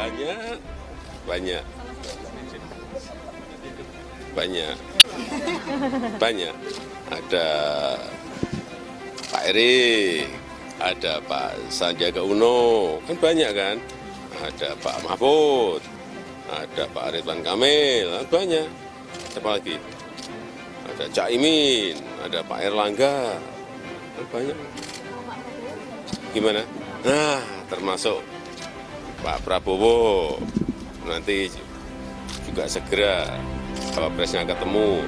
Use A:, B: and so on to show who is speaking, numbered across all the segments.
A: Banyak, banyak, banyak, banyak. Ada Pak Erik, ada Pak Sandiaga Uno, kan banyak kan. Ada Pak Mahfud, ada Pak Ridwan Kamil, kan banyak. Siapa lagi? Ada Cak Imin, ada Pak Erlangga, kan banyak. Gimana? Nah, termasuk Pak Prabowo, nanti juga segera cawapresnya ketemu.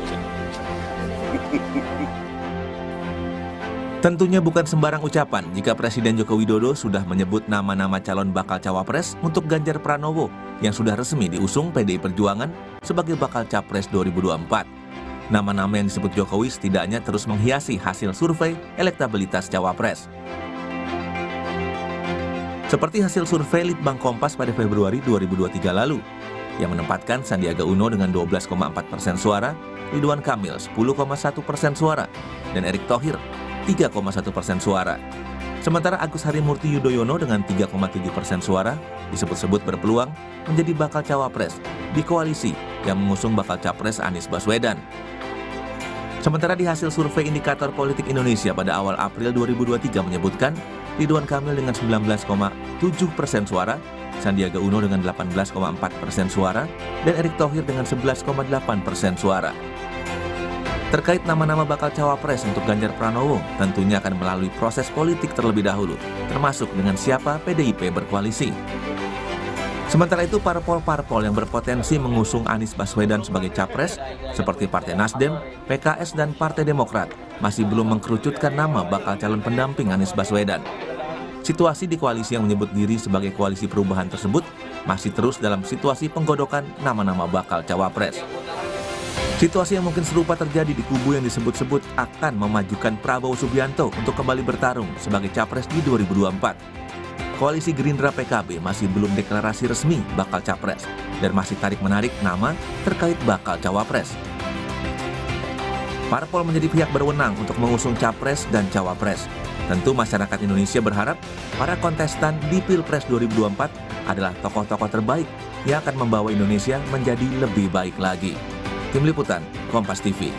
B: Tentunya bukan sembarang ucapan jika Presiden Joko Widodo sudah menyebut nama-nama calon bakal cawapres untuk Ganjar Pranowo yang sudah resmi diusung PDI Perjuangan sebagai bakal capres 2024. Nama-nama yang disebut Jokowi setidaknya terus menghiasi hasil survei elektabilitas cawapres. Seperti hasil survei Litbang Kompas pada Februari 2023 lalu, yang menempatkan Sandiaga Uno dengan 12,4% suara, Ridwan Kamil 10,1% suara, dan Erick Thohir 3,1% suara. Sementara Agus Harimurti Yudhoyono dengan 3,7% suara disebut-sebut berpeluang menjadi bakal cawapres di koalisi yang mengusung bakal capres Anies Baswedan. Sementara di hasil survei Indikator Politik Indonesia pada awal April 2023 menyebutkan Ridwan Kamil dengan 19,7% suara, Sandiaga Uno dengan 18,4% suara, dan Erick Thohir dengan 11,8% suara. Terkait nama-nama bakal cawapres untuk Ganjar Pranowo, tentunya akan melalui proses politik terlebih dahulu, termasuk dengan siapa PDIP berkoalisi. Sementara itu, parpol-parpol yang berpotensi mengusung Anies Baswedan sebagai capres, seperti Partai Nasdem, PKS, dan Partai Demokrat, masih belum mengkerucutkan nama bakal calon pendamping Anies Baswedan. Situasi di koalisi yang menyebut diri sebagai koalisi perubahan tersebut masih terus dalam situasi penggodokan nama-nama bakal cawapres. Situasi yang mungkin serupa terjadi di kubu yang disebut-sebut akan memajukan Prabowo Subianto untuk kembali bertarung sebagai capres di 2024. Koalisi Gerindra PKB masih belum deklarasi resmi bakal capres dan masih tarik-menarik nama terkait bakal cawapres. Parpol menjadi pihak berwenang untuk mengusung capres dan cawapres. Tentu masyarakat Indonesia berharap para kontestan di Pilpres 2024 adalah tokoh-tokoh terbaik yang akan membawa Indonesia menjadi lebih baik lagi. Tim Liputan, Kompas TV.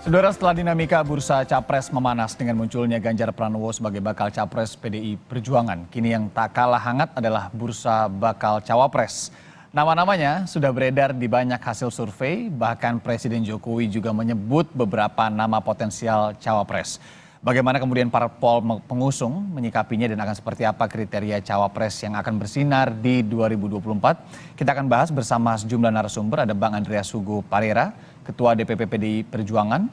C: Saudara, setelah dinamika bursa capres memanas dengan munculnya Ganjar Pranowo sebagai bakal capres PDI Perjuangan, kini yang tak kalah hangat adalah bursa bakal cawapres. Nama-namanya sudah beredar di banyak hasil survei, bahkan Presiden Jokowi juga menyebut beberapa nama potensial cawapres. Bagaimana kemudian parpol pengusung menyikapinya dan akan seperti apa kriteria cawapres yang akan bersinar di 2024? Kita akan bahas bersama sejumlah narasumber. Ada Bang Andreas Hugo Parera, Ketua DPP PDI Perjuangan.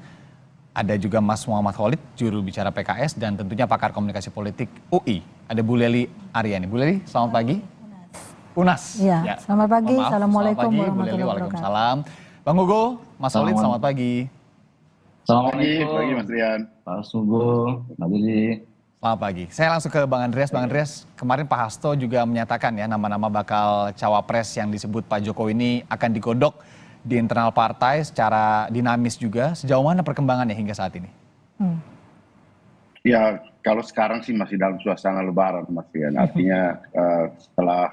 C: Ada juga Mas Muhammad Khalid, juru bicara PKS, dan tentunya pakar komunikasi politik UI. Ada Bu Lely Aryani. Bu Lely, selamat pagi. Unas.
D: Ya, selamat pagi. Assalamualaikum
C: warahmatullahi wabarakatuh. Waalaikumsalam. Bang Hugo, Mas Khalid, selamat pagi.
E: Selamat pagi Mas Rian. Pak Sugo, Mbak Lili.
C: Selamat pagi. Saya langsung ke Bang Andreas. Bang Andreas, kemarin Pak Hasto juga menyatakan ya nama-nama bakal cawapres yang disebut Pak Jokowi ini akan digodok di internal partai secara dinamis juga. Sejauh mana perkembangannya hingga saat ini?
E: Ya, kalau sekarang sih masih dalam suasana Lebaran, Mas Rian. Artinya setelah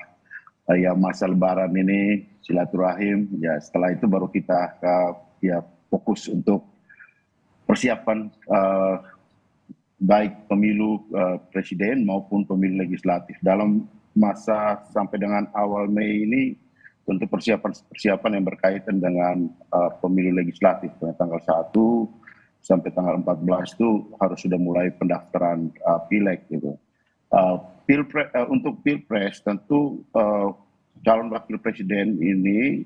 E: ya masa Lebaran ini silaturahim, ya setelah itu baru kita ya fokus untuk persiapan baik pemilu presiden maupun pemilu legislatif. Dalam masa sampai dengan awal Mei ini tentu persiapan yang berkaitan dengan pemilu legislatif. Tanggal 1 sampai tanggal 14 itu harus sudah mulai pendaftaran pileg gitu. Untuk pilpres tentu calon wakil presiden ini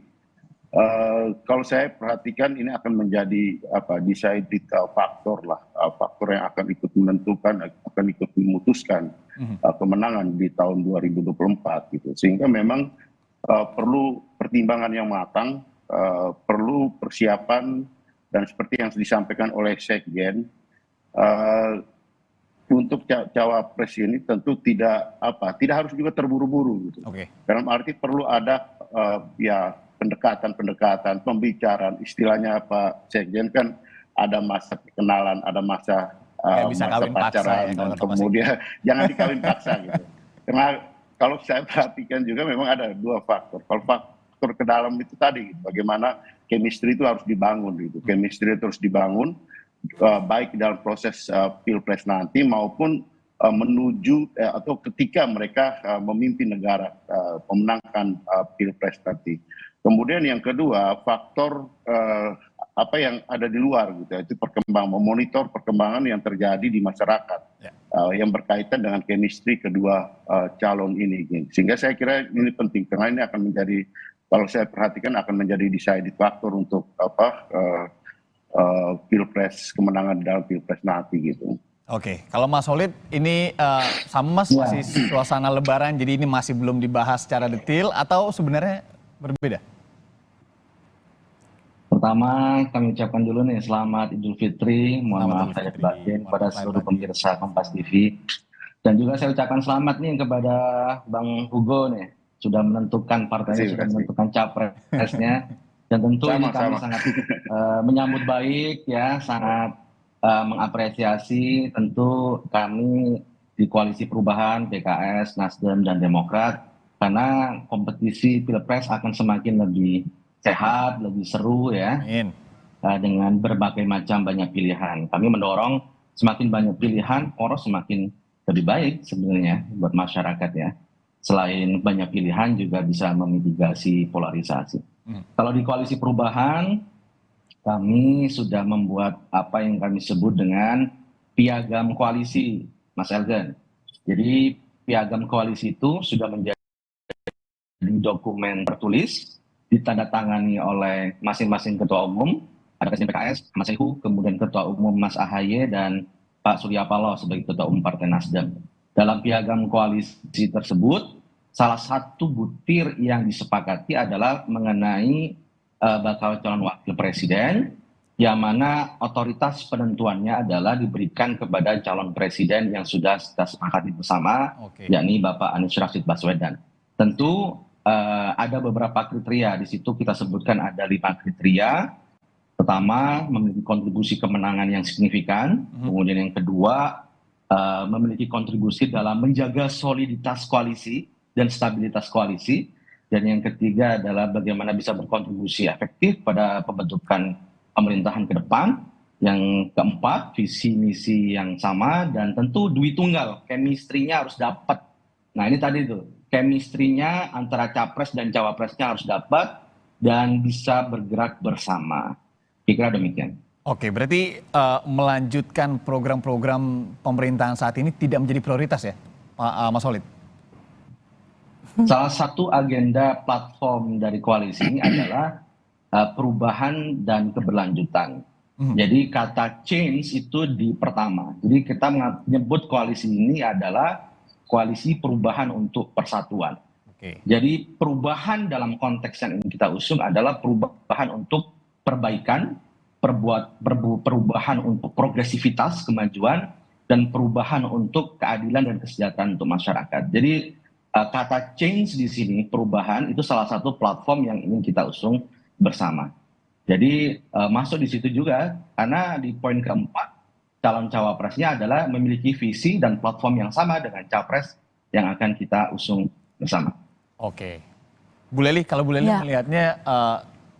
E: kalau saya perhatikan ini akan menjadi decided faktor lah, faktor yang akan ikut menentukan, akan ikut memutuskan kemenangan di tahun 2024 gitu. Sehingga memang perlu pertimbangan yang matang, perlu persiapan, dan seperti yang disampaikan oleh Sekjen, untuk cawapres ini tentu tidak harus juga terburu-buru gitu. Dalam arti perlu ada pendekatan, pembicaraan, istilahnya Pak Sekjen kan ada masa perkenalan, ada masa
C: Nggak bisa
E: masa
C: kawin paksa
E: pacaran
C: ya,
E: dan
C: kalau kata Mas Eko.
E: kemudian jangan dikawin paksa gitu. Karena kalau saya perhatikan juga memang ada dua faktor. Kalau faktor ke dalam itu tadi, gitu, bagaimana chemistry itu harus dibangun gitu. Chemistry itu harus dibangun baik dalam proses pilpres nanti maupun menuju atau ketika mereka memimpin negara memenangkan pilpres nanti. Kemudian yang kedua faktor apa yang ada di luar gitu, itu memonitor perkembangan yang terjadi di masyarakat yang berkaitan dengan chemistry kedua calon ini. Sehingga saya kira ini penting karena ini akan menjadi, kalau saya perhatikan akan menjadi deciding factor untuk pilpres, kemenangan dalam pilpres nanti gitu.
C: Oke, kalau Mas Holid ini sama Mas masih suasana Lebaran, jadi ini masih belum dibahas secara detail atau sebenarnya berbeda?
F: Pertama kami ucapkan dulu nih selamat Idul Fitri, mohon
C: Selamat
F: maaf
C: Idul
F: lahir
C: Fitri,
F: batin
C: mohon
F: kepada
C: maaf lahir
F: seluruh
C: batin.
F: pemirsa Kompas TV. Dan juga saya ucapkan selamat nih kepada Bang Hugo nih, sudah menentukan partainya, sudah menentukan capresnya. Dan tentu ini kami sangat menyambut baik ya, sangat mengapresiasi. Tentu kami di Koalisi Perubahan, PKS, Nasdem, dan Demokrat, karena kompetisi Pilpres akan semakin lebih sehat, lebih seru ya, dengan berbagai macam banyak pilihan. Kami mendorong semakin banyak pilihan, poros semakin lebih baik sebenarnya buat masyarakat ya. Selain banyak pilihan juga bisa memitigasi polarisasi. Kalau di Koalisi Perubahan, kami sudah membuat apa yang kami sebut dengan piagam koalisi, Mas Elgen. Jadi piagam koalisi itu sudah menjadi dokumen tertulis, ditandatangani oleh masing-masing ketua umum, ada Presiden PKS, Mas Eko, kemudian ketua umum Mas AHY, dan Pak Surya Paloh sebagai ketua umum Partai Nasdem. Dalam piagam koalisi tersebut, salah satu butir yang disepakati adalah mengenai bakal calon wakil presiden, yang mana otoritas penentuannya adalah diberikan kepada calon presiden yang sudah kita sepakati bersama, yakni Bapak Anies Rashid Baswedan. Tentu ada beberapa kriteria, di situ kita sebutkan ada 5 kriteria. Pertama, memiliki kontribusi kemenangan yang signifikan. Kemudian yang kedua, memiliki kontribusi dalam menjaga soliditas koalisi dan stabilitas koalisi. Dan yang ketiga adalah bagaimana bisa berkontribusi efektif pada pembentukan pemerintahan ke depan. Yang keempat, visi misi yang sama, dan tentu duit tunggal, chemistry-nya harus dapat. Nah ini tadi tuh, chemistry-nya antara capres dan cawapresnya harus dapat dan bisa bergerak bersama. Kira-kira demikian.
C: Oke, berarti melanjutkan program-program pemerintahan saat ini tidak menjadi prioritas ya, Mas Holid?
F: Salah satu agenda platform dari koalisi ini adalah perubahan dan keberlanjutan. Jadi kata change itu di pertama. Jadi kita menyebut koalisi ini adalah koalisi perubahan untuk persatuan. Jadi perubahan dalam konteks yang ingin kita usung adalah perubahan untuk perbaikan, perubahan untuk progresivitas, kemajuan, dan perubahan untuk keadilan dan kesejahteraan untuk masyarakat. Jadi kata change di sini, perubahan, itu salah satu platform yang ingin kita usung bersama. Jadi masuk di situ juga, karena di poin keempat, calon cawapresnya adalah memiliki visi dan platform yang sama dengan capres yang akan kita usung bersama.
C: Oke. Bu Leli, kalau Bu Leli melihatnya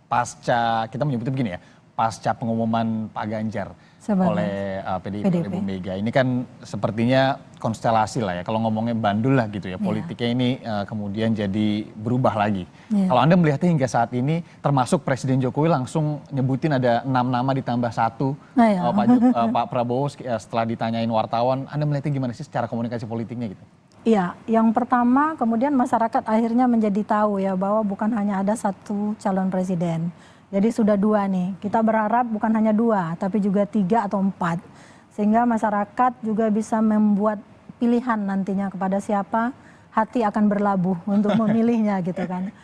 C: pasca, kita menyebutnya begini ya, pasca pengumuman Pak Ganjar oleh PDIP, oleh Bu Mega. Ini kan sepertinya konstelasi lah ya, kalau ngomongnya bandul lah gitu ya, politiknya ini kemudian jadi berubah lagi. Kalau Anda melihatnya hingga saat ini, termasuk Presiden Jokowi langsung nyebutin ada 6 nama ditambah 1, Pak Prabowo setelah ditanyain wartawan, Anda melihatnya gimana sih secara komunikasi politiknya gitu?
D: Iya, yang pertama kemudian masyarakat akhirnya menjadi tahu ya bahwa bukan hanya ada 1 calon presiden. Jadi sudah 2 nih, kita berharap bukan hanya 2, tapi juga 3 atau 4. Sehingga masyarakat juga bisa membuat pilihan nantinya kepada siapa hati akan berlabuh untuk memilihnya gitu kan.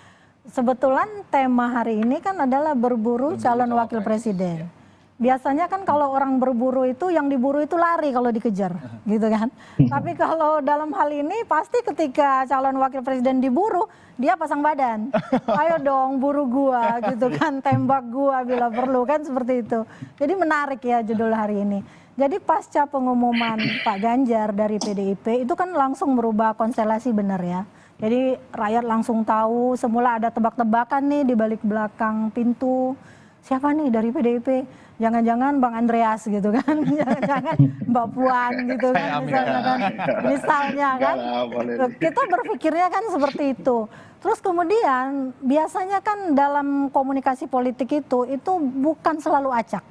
D: Sebetulnya tema hari ini kan adalah berburu calon wakil presiden. Biasanya kan kalau orang berburu itu, yang diburu itu lari kalau dikejar gitu kan. Tapi kalau dalam hal ini pasti ketika calon wakil presiden diburu, dia pasang badan. Ayo dong buru gua gitu kan, tembak gua bila perlu kan, seperti itu. Jadi menarik ya judul hari ini. Jadi pasca pengumuman Pak Ganjar dari PDIP itu kan langsung merubah konstelasi benar ya. Jadi rakyat langsung tahu, semula ada tebak-tebakan nih di balik belakang pintu. Siapa nih dari PDIP? Jangan-jangan Bang Andreas gitu kan, jangan-jangan Mbak Puan gitu kan, misalnya kan. Kita berpikirnya kan seperti itu. Terus kemudian biasanya kan dalam komunikasi politik itu bukan selalu acak.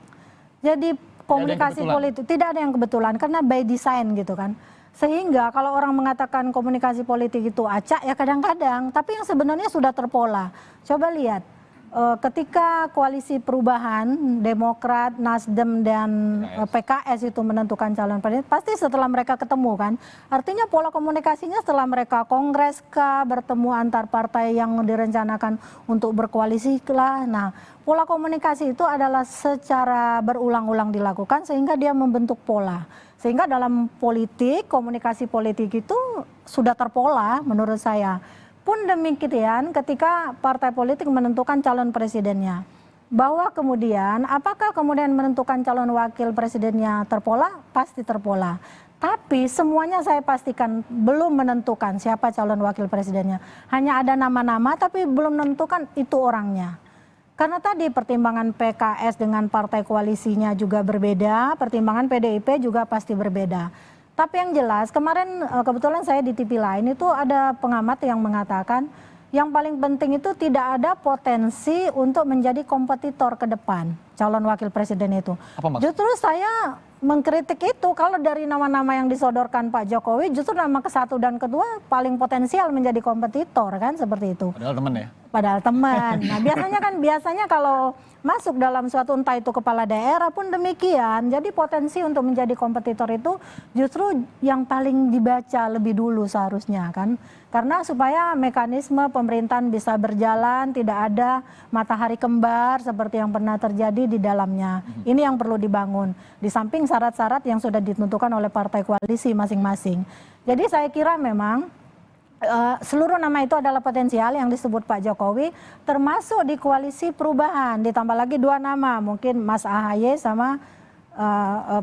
D: Jadi komunikasi politik tidak ada yang kebetulan karena by design gitu kan. Sehingga kalau orang mengatakan komunikasi politik itu acak ya kadang-kadang, tapi yang sebenarnya sudah terpola. Coba lihat. Ketika koalisi perubahan Demokrat, Nasdem dan PKS itu menentukan calon presiden, pasti setelah mereka ketemu kan, artinya pola komunikasinya setelah mereka kongres bertemu antar partai yang direncanakan untuk berkoalisi lah. Nah, pola komunikasi itu adalah secara berulang-ulang dilakukan sehingga dia membentuk pola. Sehingga dalam politik, komunikasi politik itu sudah terpola menurut saya. Pun demikian ketika partai politik menentukan calon presidennya. Bahwa kemudian apakah kemudian menentukan calon wakil presidennya terpola? Pasti terpola. Tapi semuanya saya pastikan belum menentukan siapa calon wakil presidennya. Hanya ada nama-nama tapi belum menentukan itu orangnya. Karena tadi pertimbangan PKS dengan partai koalisinya juga berbeda, pertimbangan PDIP juga pasti berbeda. Tapi yang jelas kemarin kebetulan saya di TV lain itu ada pengamat yang mengatakan yang paling penting itu tidak ada potensi untuk menjadi kompetitor ke depan calon wakil presiden itu. Justru saya mengkritik itu kalau dari nama-nama yang disodorkan Pak Jokowi justru nama ke-1 dan ke-2 paling potensial menjadi kompetitor kan seperti itu.
C: Padahal teman ya?
D: Padahal teman. Nah biasanya kalau masuk dalam suatu entah itu kepala daerah pun demikian. Jadi potensi untuk menjadi kompetitor itu justru yang paling dibaca lebih dulu seharusnya kan. Karena supaya mekanisme pemerintahan bisa berjalan, tidak ada matahari kembar seperti yang pernah terjadi di dalamnya. Ini yang perlu dibangun. Di samping syarat-syarat yang sudah ditentukan oleh partai koalisi masing-masing. Jadi saya kira memang seluruh nama itu adalah potensial yang disebut Pak Jokowi, termasuk di koalisi perubahan. Ditambah lagi 2 nama, mungkin Mas AHY sama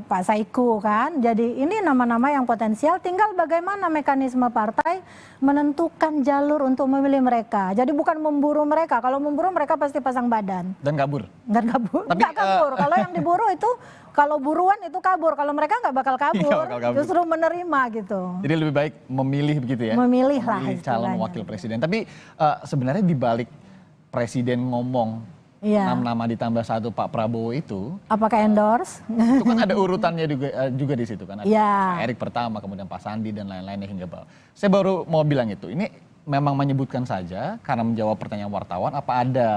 D: Pak Saiku kan. Jadi ini nama-nama yang potensial, tinggal bagaimana mekanisme partai menentukan jalur untuk memilih mereka. Jadi bukan memburu mereka, kalau memburu mereka pasti pasang badan.
C: Dan kabur?
D: Nggak kabur, nggak kabur. Kalau yang diburu itu, kalau buruan itu kabur, kalau mereka nggak bakal kabur, justru menerima gitu.
C: Jadi lebih baik memilih begitu ya?
D: Memilih lah
C: calon wakil presiden. Tapi sebenarnya di balik presiden ngomong, 6 nama ditambah 1 Pak Prabowo itu.
D: Apakah endorse?
C: Itu kan ada urutannya juga di situ kan. Ada Pak Erick pertama, kemudian Pak Sandi dan lain-lainnya hingga bawah. Saya baru mau bilang itu. Ini memang menyebutkan saja karena menjawab pertanyaan wartawan apa ada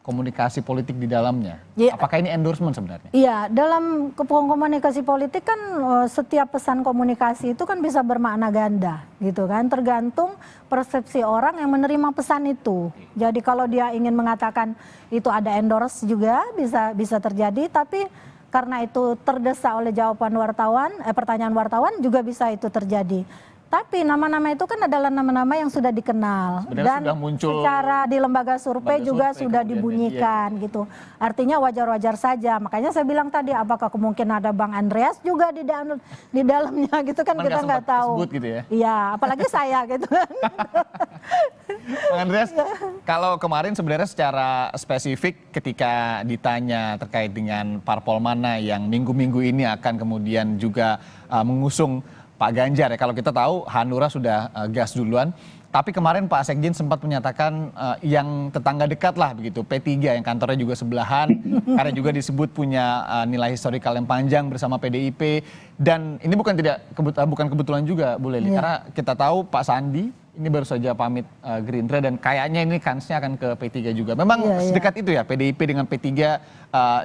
C: komunikasi politik di dalamnya. Apakah ini endorsement sebenarnya? Iya,
D: dalam komunikasi politik kan setiap pesan komunikasi itu kan bisa bermakna ganda gitu kan. Tergantung persepsi orang yang menerima pesan itu. Jadi kalau dia ingin mengatakan itu ada endorse juga bisa terjadi, tapi karena itu terdesak oleh jawaban wartawan, pertanyaan wartawan juga bisa itu terjadi. Tapi nama-nama itu kan adalah nama-nama yang sudah dikenal. Dan
C: sudah muncul
D: secara di lembaga survei juga sudah dibunyikan gitu. Artinya wajar-wajar saja. Makanya saya bilang tadi apakah kemungkinan ada Bang Andreas juga di dalamnya gitu kan kita nggak tahu.
C: Gitu ya?
D: Iya, apalagi saya gitu kan.
C: Bang Andreas, kalau kemarin sebenarnya secara spesifik ketika ditanya terkait dengan parpol mana yang minggu-minggu ini akan kemudian juga mengusung Pak Ganjar ya, kalau kita tahu Hanura sudah gas duluan, tapi kemarin Pak Sekjen sempat menyatakan yang tetangga dekat lah begitu, P3 yang kantornya juga sebelahan, karena juga disebut punya nilai historikal yang panjang bersama PDIP, dan ini bukan kebetulan juga Bu Lely, karena kita tahu Pak Sandi ini baru saja pamit Gerindra dan kayaknya ini kansnya akan ke P3 juga. Memang sedekat itu ya PDIP dengan P3,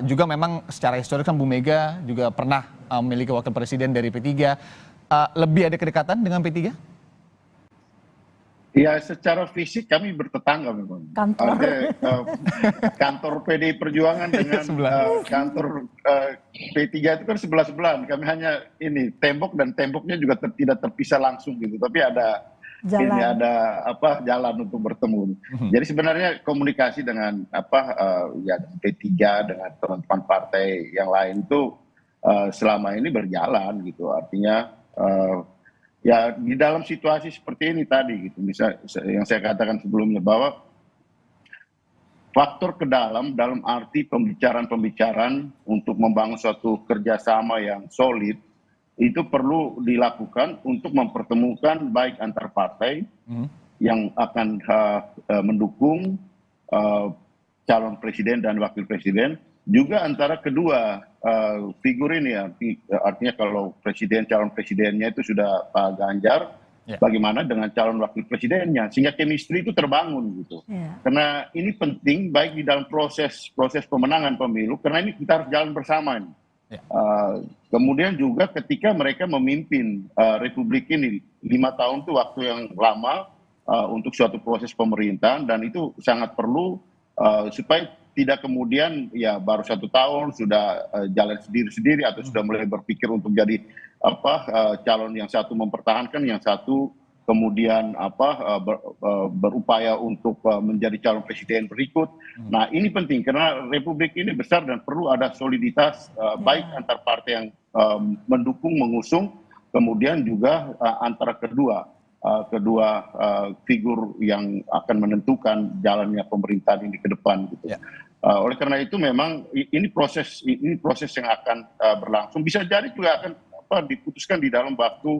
C: juga memang secara historik kan Bu Mega juga pernah memiliki wakil presiden dari P3. Lebih ada kedekatan dengan P3?
E: Ya, secara fisik kami bertetangga memang. Kantor PDI Perjuangan dengan kantor P3 itu kan sebelah-sebelahan. Kami hanya ini tembok, dan temboknya juga tidak terpisah langsung gitu. Tapi ada jalan. Ini ada jalan untuk bertemu. Jadi sebenarnya komunikasi dengan P3 dengan teman-teman partai yang lain itu selama ini berjalan gitu. Artinya ya di dalam situasi seperti ini tadi gitu, misal yang saya katakan sebelumnya bahwa faktor ke dalam arti pembicaraan untuk membangun suatu kerjasama yang solid itu perlu dilakukan untuk mempertemukan baik antar partai yang akan mendukung calon presiden dan wakil presiden, juga antara kedua figur ini ya. Artinya kalau calon presidennya itu sudah Pak Ganjar, bagaimana dengan calon wakil presidennya, sehingga chemistry itu terbangun gitu. Karena ini penting baik di dalam proses pemenangan pemilu, karena ini kita harus jalan bersama nih. Kemudian juga ketika mereka memimpin Republik ini 5 tahun itu waktu yang lama untuk suatu proses pemerintahan, dan itu sangat perlu supaya tidak kemudian ya baru 1 tahun sudah jalan sendiri-sendiri atau sudah mulai berpikir untuk jadi calon yang satu mempertahankan, yang satu kemudian berupaya untuk menjadi calon presiden berikut. Nah ini penting karena Republik ini besar dan perlu ada soliditas baik antar partai yang mendukung, mengusung, kemudian juga antara kedua figur yang akan menentukan jalannya pemerintahan ini ke depan gitu. Oleh karena itu memang ini proses yang akan berlangsung, bisa jadi juga akan diputuskan di dalam waktu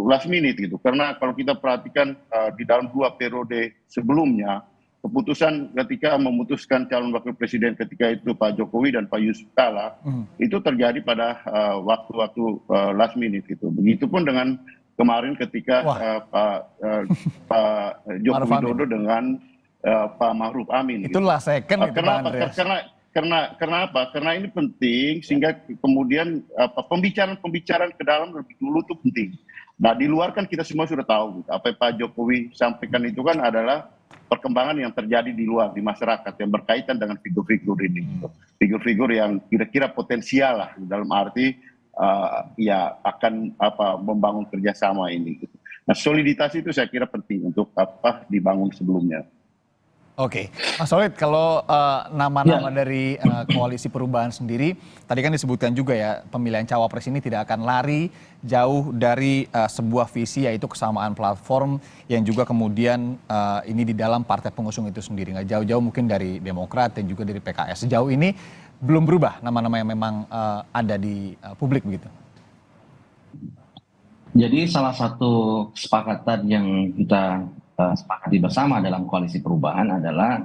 E: last minute gitu. Karena kalau kita perhatikan di dalam 2 periode sebelumnya, keputusan ketika memutuskan calon wakil presiden ketika itu Pak Jokowi dan Pak Yusuf Kalla itu terjadi pada waktu-waktu last minute gitu. Begitupun dengan kemarin ketika Pak Joko Widodo dengan Pak Ma'ruf Amin.
C: Itulah
E: gitu.
C: second itu Pak Andreas.
E: Karena apa? Karena ini penting sehingga kemudian pembicaraan ke dalam lebih dulu itu penting. Nah di luar kan kita semua sudah tahu gitu. Apa yang Pak Jokowi sampaikan itu kan adalah perkembangan yang terjadi di luar, di masyarakat yang berkaitan dengan figur-figur ini. Figur-figur yang kira-kira potensial lah dalam arti ya akan membangun kerjasama ini. Gitu. Nah soliditas itu saya kira penting untuk dibangun sebelumnya.
C: Oke, Mas Solid, kalau nama-nama dari koalisi perubahan sendiri, tadi kan disebutkan juga ya pemilihan cawapres ini tidak akan lari jauh dari sebuah visi, yaitu kesamaan platform yang juga kemudian ini di dalam partai pengusung itu sendiri, nggak jauh-jauh mungkin dari Demokrat dan juga dari PKS. Sejauh ini belum berubah nama-nama yang memang ada di publik begitu.
F: Jadi salah satu kesepakatan yang kita sepakati bersama dalam koalisi perubahan adalah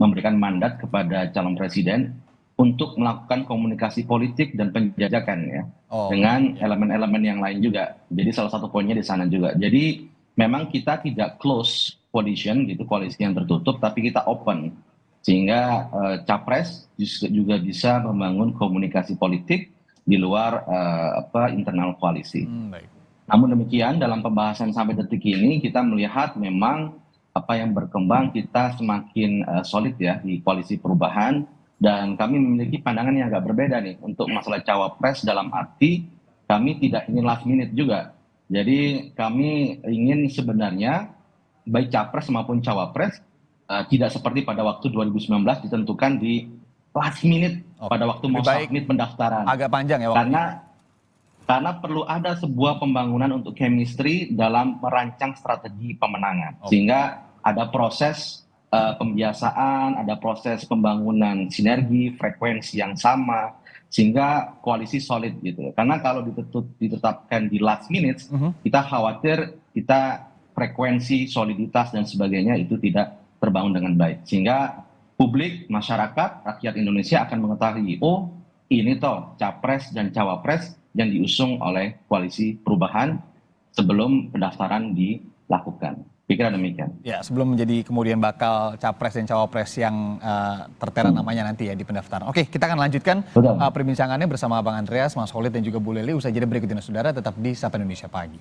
F: memberikan mandat kepada calon presiden untuk melakukan komunikasi politik dan penjajakan ya dengan elemen-elemen yang lain juga. Jadi salah satu poinnya di sana juga. Jadi memang kita tidak close coalition gitu, koalisi yang tertutup, tapi kita open sehingga capres juga bisa membangun komunikasi politik di luar internal koalisi. Namun demikian dalam pembahasan sampai detik ini kita melihat memang apa yang berkembang kita semakin solid ya di koalisi perubahan, dan kami memiliki pandangan yang agak berbeda nih untuk masalah cawapres, dalam arti kami tidak ingin last minute juga. Jadi kami ingin sebenarnya baik capres maupun cawapres tidak seperti pada waktu 2019 ditentukan di last minute pada waktu mau submit pendaftaran.
C: Agak panjang ya waktunya.
F: Karena perlu ada sebuah pembangunan untuk chemistry dalam merancang strategi pemenangan. Sehingga ada proses pembiasaan, ada proses pembangunan sinergi, frekuensi yang sama, sehingga koalisi solid gitu. Karena kalau ditetapkan di last minutes, kita khawatir frekuensi, soliditas dan sebagainya itu tidak terbangun dengan baik. Sehingga publik, masyarakat, rakyat Indonesia akan mengetahui, oh ini toh capres dan cawapres yang diusung oleh koalisi perubahan sebelum pendaftaran dilakukan. Pikir demikian.
C: Ya, sebelum menjadi kemudian bakal capres dan cawapres yang tertera namanya nanti ya di pendaftaran. Oke, kita akan lanjutkan perbincangannya bersama Bang Andreas, Mas Solid dan juga Bu Lely. Usai jeda berikut ini saudara, tetap di Sapa Indonesia Pagi.